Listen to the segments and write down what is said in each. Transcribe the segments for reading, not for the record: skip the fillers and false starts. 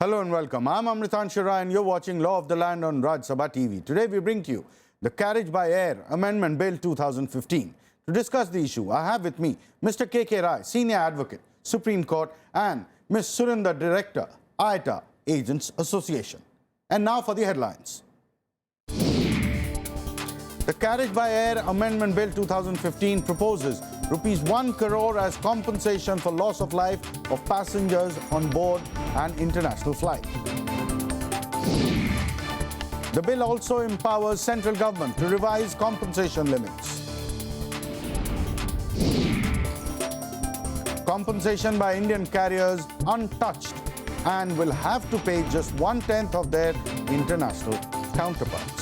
Hello and welcome. I'm Amritanshu Rai and you're watching Law of the Land on Raj Sabha TV. Today we bring to you the Carriage by Air Amendment Bill 2015. To discuss the issue, I have with me Mr. K.K. Rai, Senior Advocate, Supreme Court, and Ms. Surinder, Director, ITA Agents Association. And now for the headlines. The Carriage by Air Amendment Bill 2015 proposes ₹1 crore as compensation for loss of life of passengers on board an international flight. The bill also empowers central government to revise compensation limits. Compensation by Indian carriers untouched and will have to pay just 1/10 of their international counterparts.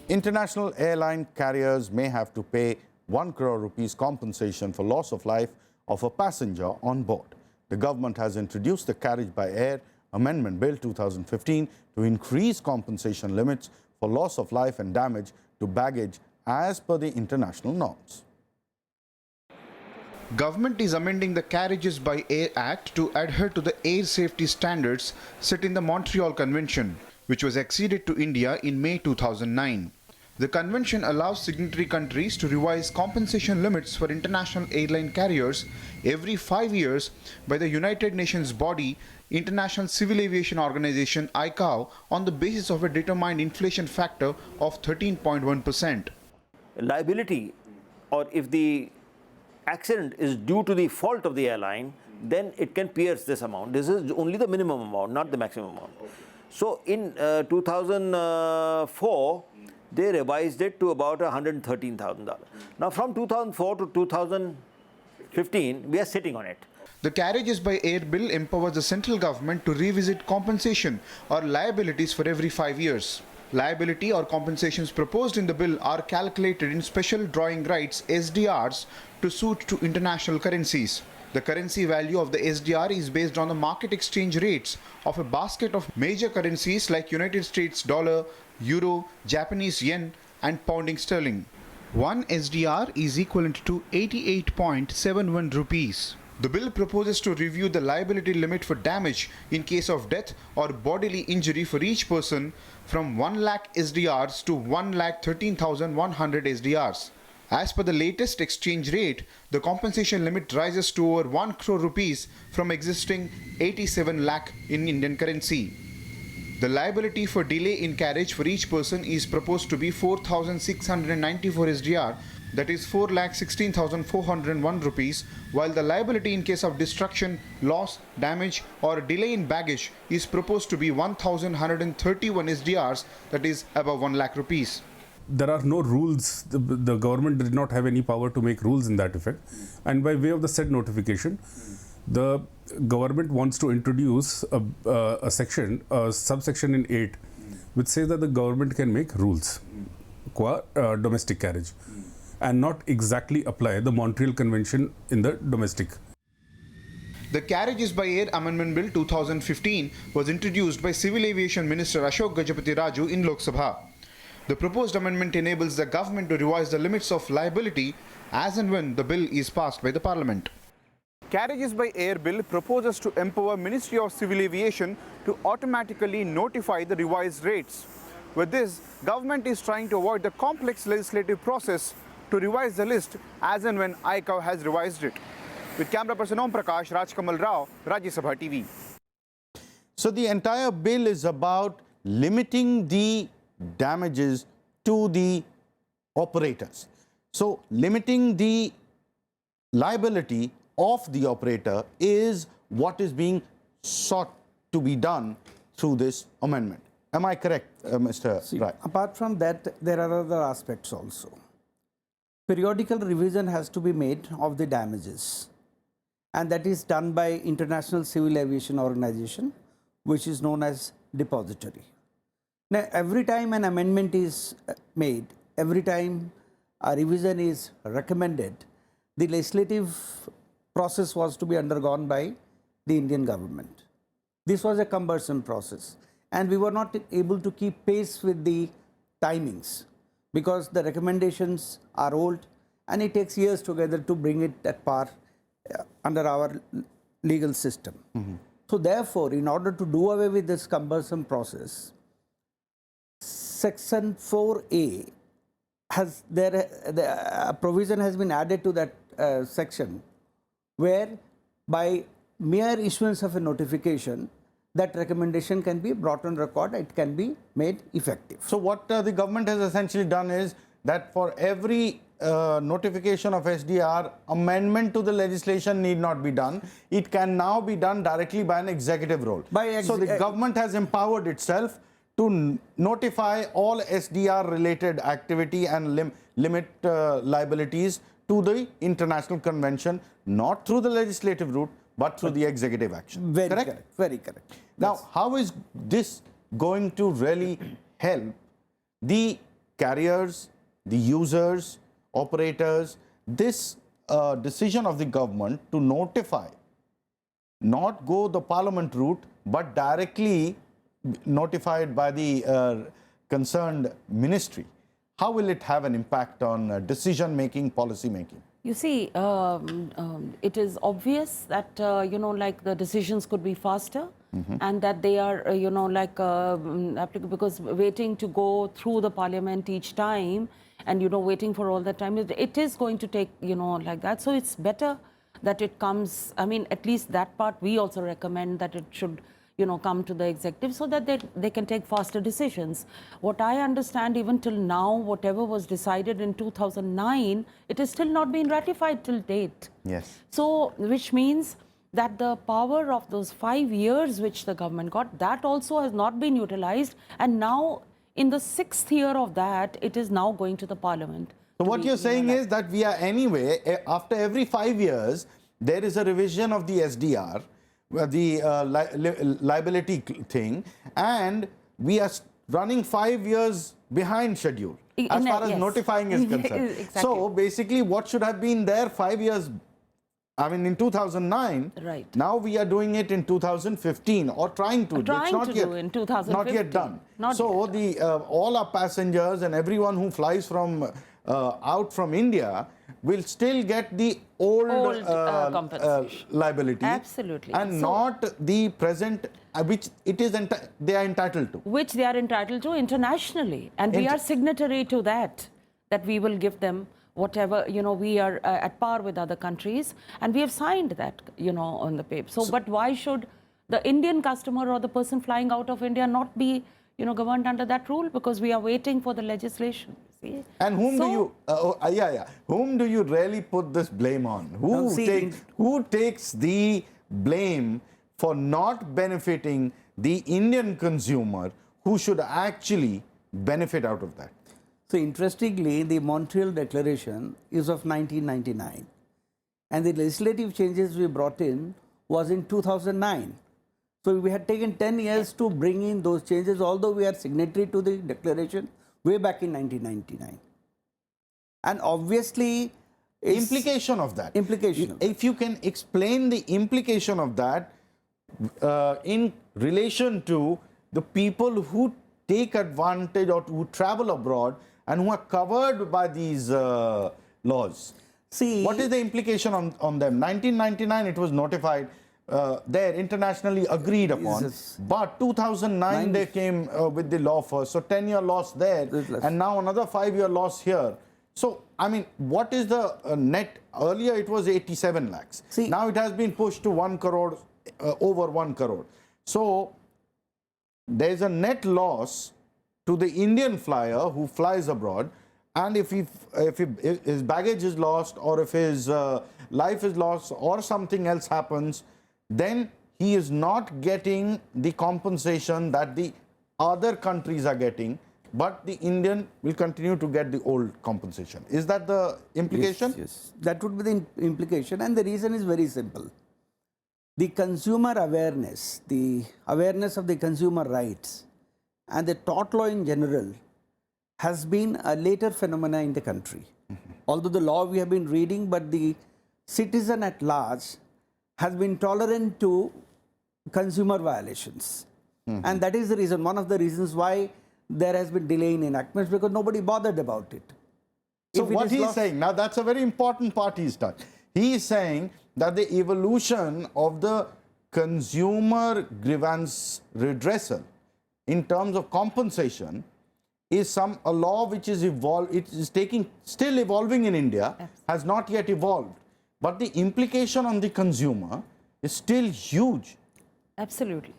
International airline carriers may have to pay ₹1 crore compensation for loss of life of a passenger on board. The government has introduced the Carriage by Air Amendment Bill 2015 to increase compensation limits for loss of life and damage to baggage as per the international norms. Government is amending the Carriages by Air Act to adhere to the air safety standards set in the Montreal Convention, which was acceded to India in May 2009. The convention allows signatory countries to revise compensation limits for international airline carriers every 5 years by the United Nations body International Civil Aviation Organization (ICAO) on the basis of a determined inflation factor of 13.1%. Liability, or if the accident is due to the fault of the airline, then it can pierce this amount. This is only the minimum amount, not the maximum amount. So in 2004, they revised it to about $113,000. Now from 2004 to 2015, we are sitting on it. The Carriages by Air Bill empowers the central government to revisit compensation or liabilities for every 5 years. Liability or compensations proposed in the bill are calculated in special drawing rights (SDRs) to suit to international currencies. The currency value of the SDR is based on the market exchange rates of a basket of major currencies like United States dollar, euro, Japanese yen, and pounding sterling. One SDR is equivalent to 88.71 rupees. The bill proposes to review the liability limit for damage in case of death or bodily injury for each person from 1 lakh SDRs to 1,13,100 SDRs. As per the latest exchange rate, the compensation limit rises to over ₹1 crore from existing 87 lakh in Indian currency. The liability for delay in carriage for each person is proposed to be 4,694 SDR, that is 4,16,401 rupees, while the liability in case of destruction, loss, damage or delay in baggage is proposed to be 1,131 SDRs, that is above 1 lakh rupees. There are no rules. The government did not have any power to make rules in that effect. And by way of the said notification, the government wants to introduce a subsection in 8, which says that the government can make rules qua domestic carriage and not exactly apply the Montreal Convention in the domestic. The Carriages by Air Amendment Bill 2015 was introduced by Civil Aviation Minister Ashok Gajapati Raju in Lok Sabha. The proposed amendment enables the government to revise the limits of liability as and when the bill is passed by the Parliament. Carriages by Air Bill proposes to empower Ministry of Civil Aviation to automatically notify the revised rates. With this, government is trying to avoid the complex legislative process to revise the list as and when ICAO has revised it. With camera person Om Prakash, Rajkamal Rao, Rajya Sabha TV. So the entire bill is about limiting the damages to the operators. So limiting the liability of the operator is what is being sought to be done through this amendment. Am I correct, Mr. Rai? Apart from that, there are other aspects also. Periodical revision has to be made of the damages, and that is done by International Civil Aviation Organization, which is known as depository. Now, every time an amendment is made, every time a revision is recommended, the legislative process was to be undergone by the Indian government. This was a cumbersome process, and we were not able to keep pace with the timings because the recommendations are old and it takes years together to bring it at par under our legal system. So therefore, in order to do away with this cumbersome process, Section 4A has a provision has been added to that section, where by mere issuance of a notification, that recommendation can be brought on record, it can be made effective. So what the government has essentially done is that for every notification of SDR, amendment to the legislation need not be done. It can now be done directly by an executive role. So the government has empowered itself to notify all SDR related activity and limit liabilities to the international convention, not through the legislative route, but through the executive action. Very correct. Very correct. Now, how is this going to really help the carriers, the users, operators? This decision of the government to notify, not go the parliament route, but directly notified by the concerned ministry, how will it have an impact on decision making, policy making? You see, it is obvious that, like the decisions could be faster and that they are, applicable, because waiting to go through the parliament each time and, waiting for all that time, it is going to take, like that. So it's better that it comes, I mean, at least that part we also recommend that it should, come to the executive so that they can take faster decisions. What I understand, even till now, whatever was decided in 2009, it has still not been ratified till date. Yes. So, which means that the power of those 5 years which the government got, that also has not been utilized. And now, in the 6th year of that, it is now going to the parliament. So what you're saying is that we are anyway, after every 5 years, there is a revision of the SDR, the liability thing, and we are running 5 years behind schedule as far as notifying is concerned. Exactly. So basically what should have been there 5 years, I mean in 2009, right. Now we are doing it in 2015 or trying to. Trying it's not to yet, do in 2015. Not yet done. Not so yet the all our passengers and everyone who flies from out from India will still get the old compensation. liability. Absolutely. And So, not the present, which it is they are entitled to. which they are entitled to internationally. And we are signatory to that we will give them whatever, we are at par with other countries. And we have signed that, on the paper. So, but why should the Indian customer or the person flying out of India not be, governed under that rule? Because we are waiting for the legislation. See? And whom whom do you really put this blame on? Who takes the blame for not benefiting the Indian consumer who should actually benefit out of that? So interestingly, the Montreal Declaration is of 1999, and the legislative changes we brought in was in 2009. So we had taken 10 years to bring in those changes, although we are signatory to the declaration way back in 1999. And obviously, Implication of that. If you can explain the implication of that in relation to the people who take advantage or who travel abroad and who are covered by these laws. See, what is the implication on them? 1999 it was notified, there internationally agreed upon, but 2009 they came with the law first, so 10-year loss there, and now another 5-year loss here. So, I mean, what is the net? Earlier it was 87 lakhs. See, now it has been pushed to 1 crore, over 1 crore. So, there is a net loss to the Indian flyer who flies abroad, and if his baggage is lost, or if his life is lost, or something else happens, then he is not getting the compensation that the other countries are getting, but the Indian will continue to get the old compensation. Is that the implication? Yes. That would be the implication, and the reason is very simple. The consumer awareness, the awareness of the consumer rights, and the tort law in general has been a later phenomena in the country. Although the law we have been reading, but the citizen at large has been tolerant to consumer violations. And that is the reason, one of the reasons why there has been delay in enactments, because nobody bothered about it. So what he is saying, now that's a very important part he's done. He is saying that the evolution of the consumer grievance redressal in terms of compensation is a law which is still evolving in India, has not yet evolved. But the implication on the consumer is still huge. Absolutely.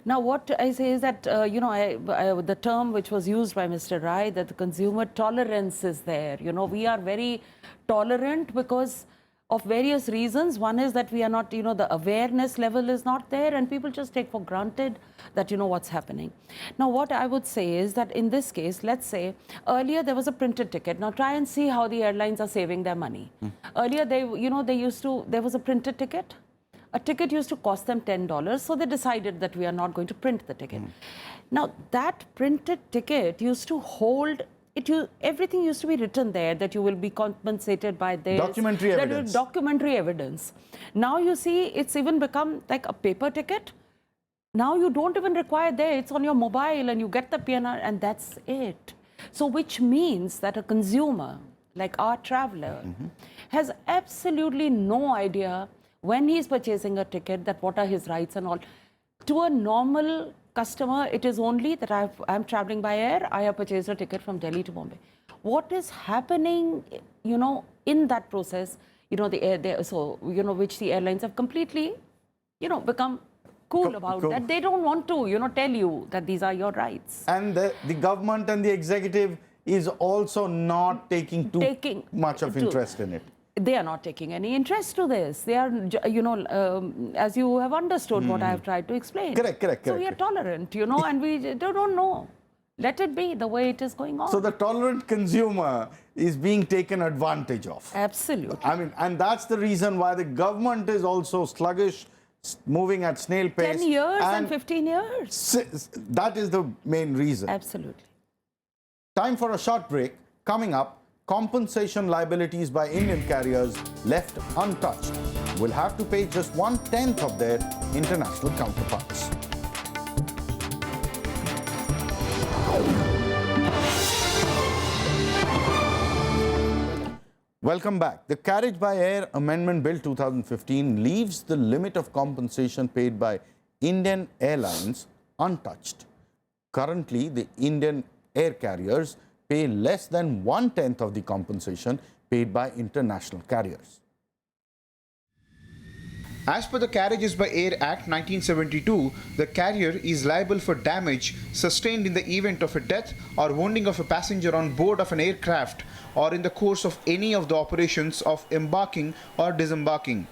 Now, what I say is that, the term which was used by Mr. Rai, that the consumer tolerance is there. We are very tolerant because of various reasons. One is that we are not, the awareness level is not there, and people just take for granted that, what's happening. Now, what I would say is that in this case, let's say earlier there was a printed ticket. Now, try and see how the airlines are saving their money. Earlier, there was a printed ticket. A ticket used to cost them $10, so they decided that we are not going to print the ticket. Now, that printed ticket used to hold, everything used to be written there, that you will be compensated by this. Documentary evidence. Documentary evidence. Now you see, it's even become like a paper ticket. Now you don't even require there, it's on your mobile and you get the PNR and that's it. So which means that a consumer, like our traveler, has absolutely no idea when he's purchasing a ticket that what are his rights and all. To a normal customer, it is only that I'm traveling by air, I have purchased a ticket from Delhi to Bombay. What is happening, in that process, which the airlines have completely, become cool about that. They don't want to, tell you that these are your rights. And the government and the executive is also not taking too much of interest in it. They are not taking any interest to this. They are, as you have understood what I have tried to explain. Correct. So we are tolerant, and we don't know. Let it be the way it is going on. So the tolerant consumer is being taken advantage of. Absolutely. I mean, and that's the reason why the government is also sluggish, moving at snail pace. 10 years and 15 years. That is the main reason. Absolutely. Time for a short break. Coming up, compensation liabilities by Indian carriers left untouched will have to pay just 1/10 of their international counterparts. Welcome back. The Carriage by Air Amendment Bill 2015 leaves the limit of compensation paid by Indian airlines untouched. Currently, the Indian air carriers pay less than 1/10 of the compensation paid by international carriers. As per the Carriages by Air Act 1972, the carrier is liable for damage sustained in the event of a death or wounding of a passenger on board of an aircraft or in the course of any of the operations of embarking or disembarking.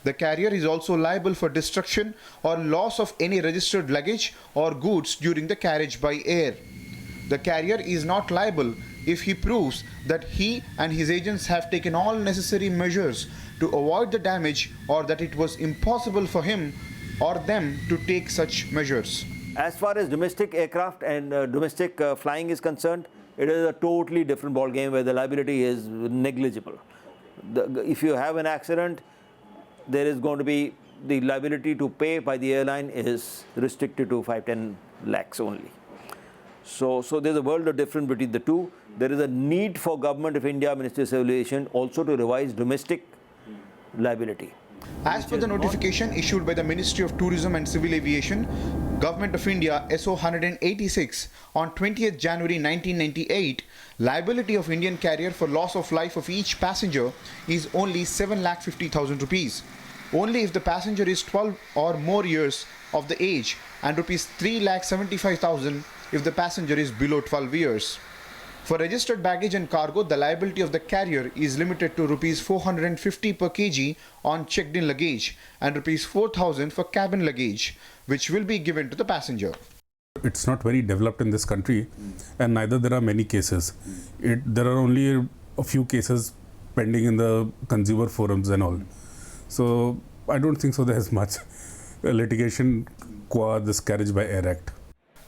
The carrier is also liable for destruction or loss of any registered luggage or goods during the carriage by air. The carrier is not liable if he proves that he and his agents have taken all necessary measures to avoid the damage or that it was impossible for him or them to take such measures. As far as domestic aircraft and domestic flying is concerned, it is a totally different ballgame where the liability is negligible. If you have an accident, there is going to be the liability to pay by the airline is restricted to 5-10 lakhs only. So there's a world of difference between the two. There is a need for Government of India, Ministry of Civil Aviation, also to revise domestic liability. As per the notification issued by the Ministry of Tourism and Civil Aviation, Government of India SO 186 on 20th January 1998, liability of Indian carrier for loss of life of each passenger is only 7,50,000 rupees. Only if the passenger is 12 or more years of the age, and rupees 3,75,000 if the passenger is below 12 years. For registered baggage and cargo, the liability of the carrier is limited to rupees 450 per kg on checked-in luggage and rupees 4,000 for cabin luggage, which will be given to the passenger. It's not very developed in this country, and neither there are many cases. There are only a few cases pending in the consumer forums and all. So I don't think so there's much litigation qua this Carriage by Air Act.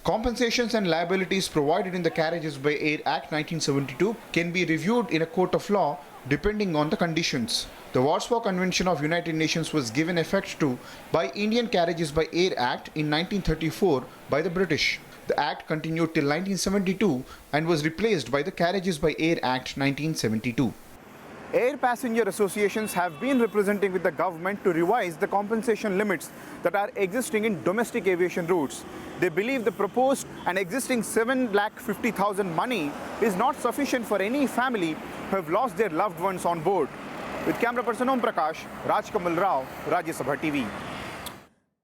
Compensations and liabilities provided in the Carriages by Air Act 1972 can be reviewed in a court of law depending on the conditions. The Montreal Convention of United Nations was given effect to by Indian Carriages by Air Act in 1934 by the British. The Act continued till 1972 and was replaced by the Carriages by Air Act 1972. Air passenger associations have been representing with the government to revise the compensation limits that are existing in domestic aviation routes. They believe the proposed and existing 7,50,000 money is not sufficient for any family who have lost their loved ones on board. With camera person Om Prakash, Rajkamal Rao, Rajya Sabha TV.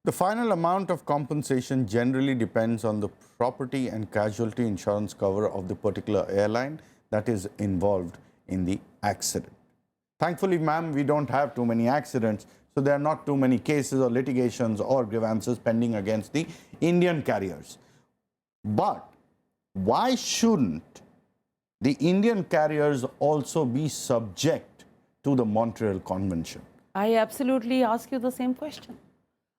The final amount of compensation generally depends on the property and casualty insurance cover of the particular airline that is involved in the accident. Thankfully, ma'am, we don't have too many accidents, so there are not too many cases or litigations or grievances pending against the Indian carriers. But why shouldn't the Indian carriers also be subject to the Montreal Convention? I absolutely ask you the same question.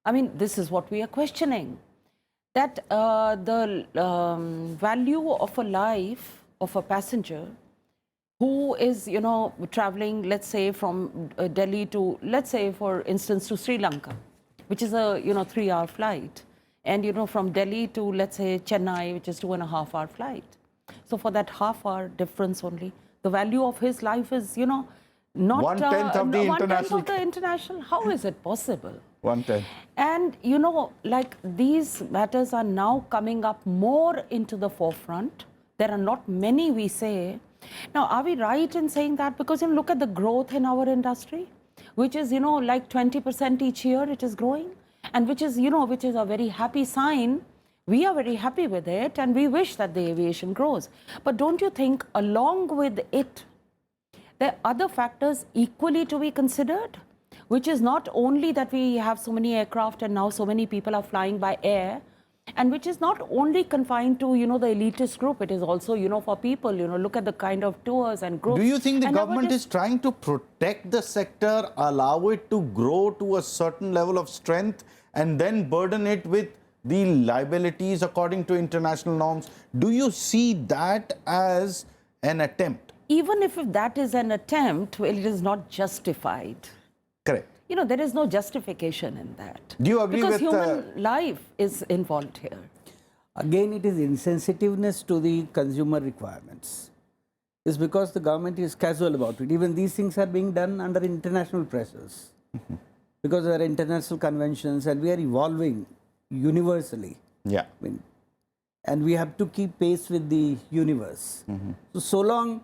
I mean, this is what we are questioning. That the value of a life of a passenger who is, you know, traveling, let's say, from Delhi to, let's say, for instance, to Sri Lanka, which is a, 3-hour flight. And, from Delhi to, let's say, Chennai, which is 2.5-hour flight. So for that half-hour difference only, the value of his life is, not one-tenth of the international. 1/10 of the international. How is it possible? 1/10. And, like these matters are now coming up more into the forefront. There are not many, we say. Now, are we right in saying that? Because look at the growth in our industry, which is, like 20% each year it is growing, and which is, which is a very happy sign. We are very happy with it, and we wish that the aviation grows. But don't you think along with it, there are other factors equally to be considered, which is not only that we have so many aircraft and now so many people are flying by air, and which is not only confined to, the elitist group, it is also, for people, look at the kind of tours and groups. Do you think the And government is trying to protect the sector, allow it to grow to a certain level of strength, and then burden it with the liabilities according to international norms? Do you see that as an attempt? Even if that is an attempt, well, it is not justified. Correct. There is no justification in that. Do you agree because with... human life is involved here. Again, it is insensitiveness to the consumer requirements. It's because the government is casual about it. Even these things are being done under international pressures. Because there are international conventions and we are evolving universally. Yeah. And we have to keep pace with the universe. So long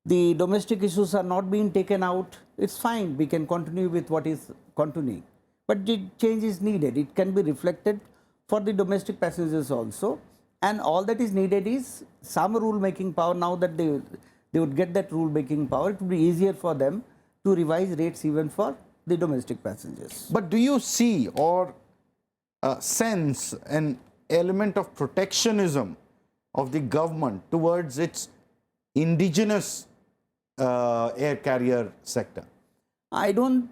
the domestic issues are not being taken out, it's fine. We can continue with what is continuing. But the change is needed. It can be reflected for the domestic passengers also. And all that is needed is some rule-making power. Now that they would get that rule-making power, it would be easier for them to revise rates even for the domestic passengers. But do you see or sense an element of protectionism of the government towards its indigenous air carrier sector? I don't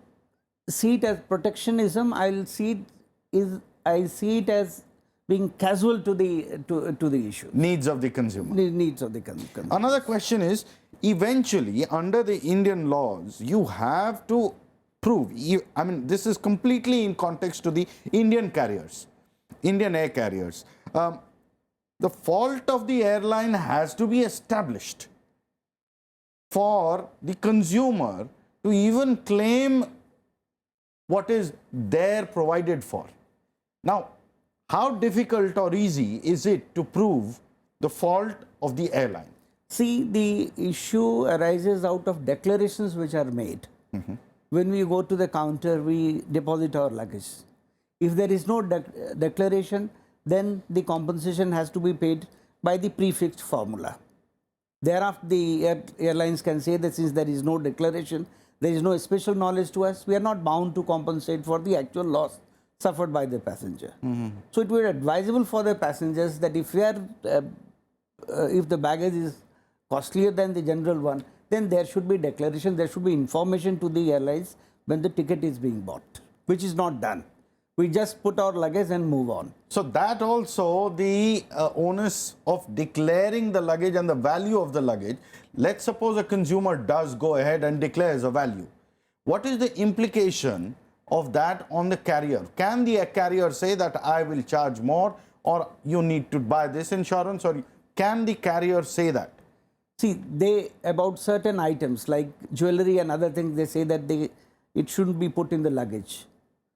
see it as protectionism. I see it as being casual to the issue. Needs of the consumer. The needs of the consumer. Another question is, eventually, under the Indian laws, you have to prove, I mean, this is completely in context to the Indian carriers, Indian air carriers. The fault of the airline has to be established for the consumer to even claim what is there provided for. Now, how difficult or easy is it to prove the fault of the airline? See, the issue arises out of declarations which are made. When we go to the counter, we deposit our luggage. If there is no declaration, then the compensation has to be paid by the prefixed formula. Thereafter, the airlines can say that since there is no declaration, there is no special knowledge to us, we are not bound to compensate for the actual loss suffered by the passenger. So it would be advisable for the passengers that if the baggage is costlier than the general one, then there should be declaration, there should be information to the airlines when the ticket is being bought, which is not done. We just put our luggage and move on. So that also the onus of declaring the luggage and the value of the luggage. Let's suppose a consumer does go ahead and declares a value. What is the implication of that on the carrier? Can the carrier say that I will charge more, or you need to buy this insurance, or can the carrier say that? See, about certain items like jewelry and other things, they say that it shouldn't be put in the luggage.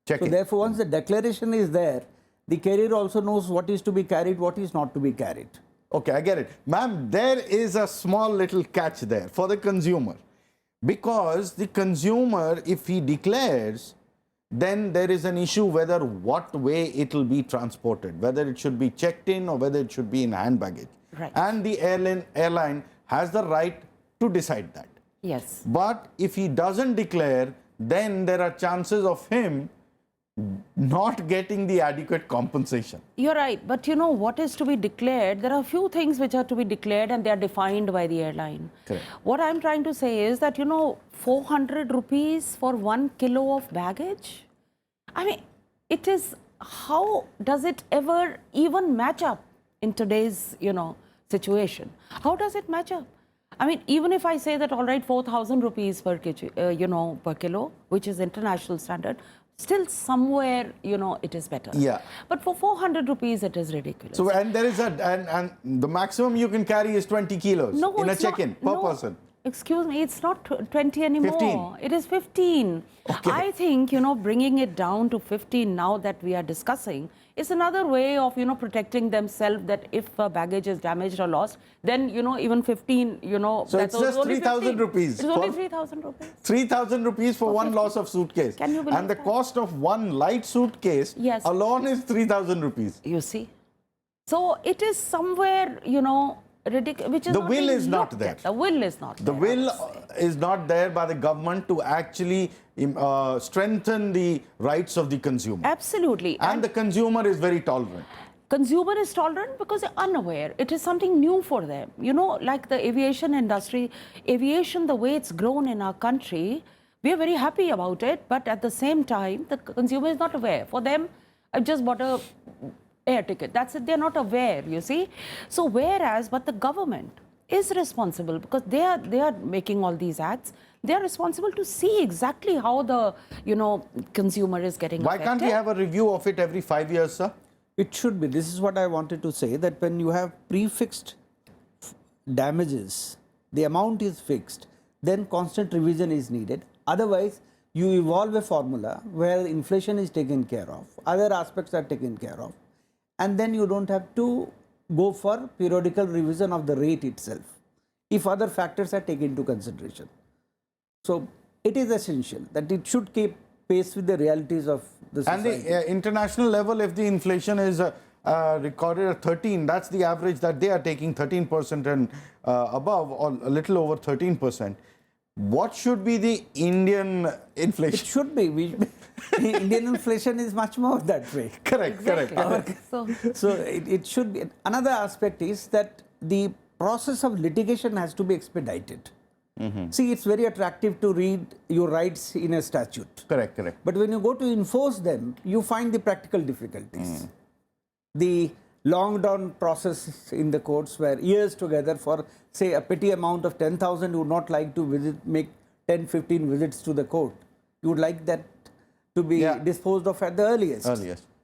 Check So it. therefore, once the declaration is there, the carrier also knows what is to be carried, what is not to be carried. Okay, I get it. Ma'am, there is a small little catch there for the consumer. Because the consumer, if he declares, then there is an issue whether what way it will be transported, whether it should be checked in or whether it should be in hand baggage. Right. And the airline has the right to decide that. Yes. But if he doesn't declare, then there are chances of him not getting the adequate compensation. You're right, but you know what is to be declared? There are a few things which are to be declared and they are defined by the airline. Correct. What I'm trying to say is that, 400 rupees for 1 kilo of baggage? I mean, it is, how does it ever even match up in today's, situation? How does it match up? I mean, even if I say that, all right, 4,000 rupees per kg, per kilo, which is international standard, still somewhere, it is better. Yeah. But for 400 rupees, it is ridiculous. So, and there is and the maximum you can carry is 20 kilos in a it's check-in per no, person. Excuse me, it's not 20 anymore. 15. It is 15. Okay. I think, bringing it down to 15 now that we are discussing is another way of, protecting themselves, that if baggage is damaged or lost, then, even 15, So that's it's just only 3,000 15. rupees. It's only 3,000 rupees. 3,000 rupees for one loss of suitcase. Can you believe and the that? cost of one light suitcase Yes. alone is 3,000 rupees. You see? So it is somewhere, ridiculous, which is The not will being is not looked there. at. The will is not The there. I will would say. is not there by the government to actually strengthen the rights of the consumer. Absolutely. And the consumer is very tolerant. Consumer is tolerant because they're unaware. It is something new for them. Like the aviation industry, aviation, the way it's grown in our country, we are very happy about it. But at the same time, the consumer is not aware. For them, I just bought a air ticket. That's it. They're not aware, you see. So but the government is responsible because they are making all these acts. They are responsible to see exactly how the, consumer is getting Why affected. can't we have a review of it every 5 years, sir? It should be. This is what I wanted to say, that when you have prefixed damages, the amount is fixed, then constant revision is needed. Otherwise, you evolve a formula where inflation is taken care of, other aspects are taken care of, and then you don't have to go for periodical revision of the rate itself, if other factors are taken into consideration. So it is essential that it should keep pace with the realities of the society. And the international level, if the inflation is recorded at 13, that's the average that they are taking, 13% and above, or a little over 13%. What should be the Indian inflation? It should be. Indian inflation is much more that way. Correct, correct. So, it should be. Another aspect is that the process of litigation has to be expedited. See, it's very attractive to read your rights in a statute. Correct, correct. But when you go to enforce them, you find the practical difficulties. The long down process in the courts where years together for, say, a petty amount of 10,000, you would not like to make 10, 15 visits to the court. You would like that to be disposed of at the earliest.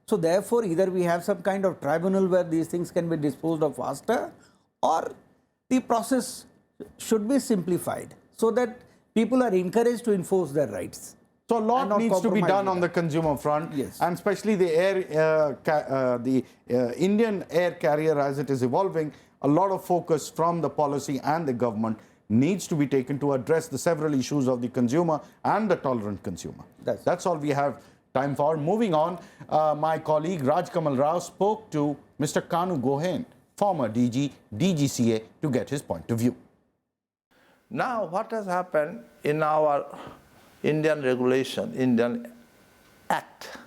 So therefore, either we have some kind of tribunal where these things can be disposed of faster, or the process should be simplified so that people are encouraged to enforce their rights. So a lot needs to be done on the consumer front, Yes. and especially the Indian air carrier as it is evolving. A lot of focus from the policy and the government needs to be taken to address the several issues of the consumer and the tolerant consumer. That's all we have time for. Moving on, my colleague Raj Kamal Rao spoke to Mr. Kanu Gohen, former DG, DGCA, to get his point of view. Now, what has happened in our Indian regulation, Indian Act,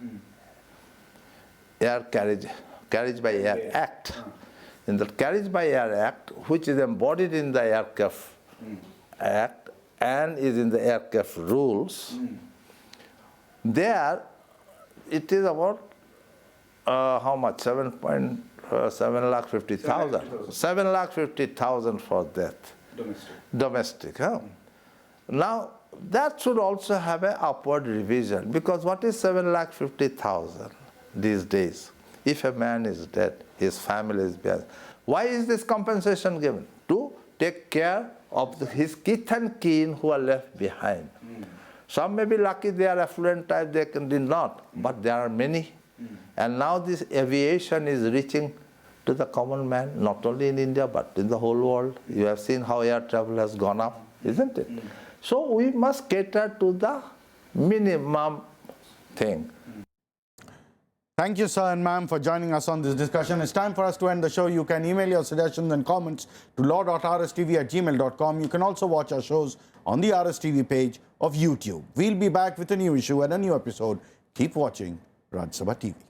Air Carriage by Air Act. In the Carriage by Air Act, which is embodied in the Aircraft Act and is in the aircraft rules, there it is about how much? 7,50,000. 7,50,000 for death. Domestic. Huh? Now, that should also have an upward revision, because what is 7,50,000 these days? If a man is dead, his family is dead. Why is this compensation given? To take care of his kith and kin who are left behind. Some may be lucky, they are affluent type, they did not, but there are many. And now this aviation is reaching to the common man, not only in India, but in the whole world. You have seen how air travel has gone up, isn't it? So we must cater to the minimum thing. Thank you, sir and ma'am, for joining us on this discussion. It's time for us to end the show. You can email your suggestions and comments to law.rstv@gmail.com. You can also watch our shows on the RSTV page of YouTube. We'll be back with a new issue and a new episode. Keep watching Rajya Sabha TV.